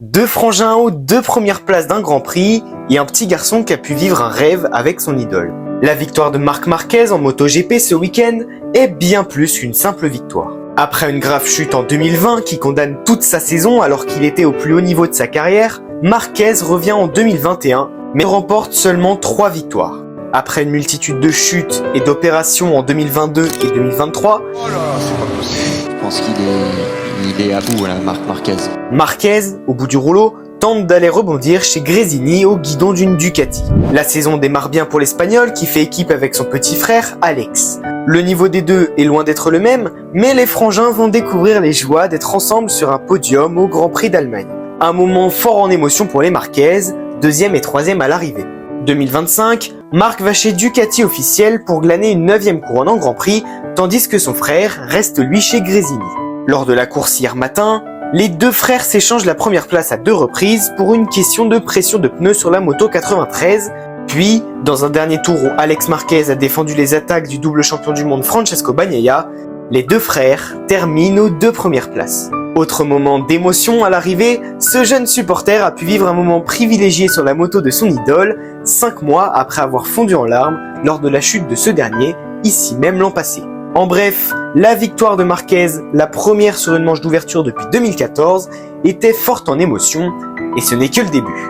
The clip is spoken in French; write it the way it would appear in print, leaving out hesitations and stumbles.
Deux frangins aux deux premières places d'un Grand Prix et un petit garçon qui a pu vivre un rêve avec son idole. La victoire de Marc Marquez en MotoGP ce week-end est bien plus qu'une simple victoire. Après une grave chute en 2020 qui condamne toute sa saison alors qu'il était au plus haut niveau de sa carrière, Marquez revient en 2021 mais remporte seulement 3 victoires. Après une multitude de chutes et d'opérations en 2022 et 2023, je pense qu'il est à bout là, Marquez. Marquez, au bout du rouleau, tente d'aller rebondir chez Gresini au guidon d'une Ducati. La saison démarre bien pour l'Espagnol qui fait équipe avec son petit frère Alex. Le niveau des deux est loin d'être le même, mais les frangins vont découvrir les joies d'être ensemble sur un podium au Grand Prix d'Allemagne. Un moment fort en émotion pour les Marquez, deuxième et troisième à l'arrivée. 2025, Marc va chez Ducati officiel pour glaner une 9e couronne en Grand Prix, tandis que son frère reste lui chez Gresini. Lors de la course hier matin, les deux frères s'échangent la première place à 2 reprises pour une question de pression de pneus sur la moto 93, puis, dans un dernier tour où Alex Marquez a défendu les attaques du double champion du monde Francesco Bagnaia, les deux frères terminent aux 2 premières places. Autre moment d'émotion à l'arrivée, ce jeune supporter a pu vivre un moment privilégié sur la moto de son idole, 5 mois après avoir fondu en larmes lors de la chute de ce dernier, ici même l'an passé. En bref, la victoire de Marquez, la première sur une manche d'ouverture depuis 2014, était forte en émotion, et ce n'est que le début.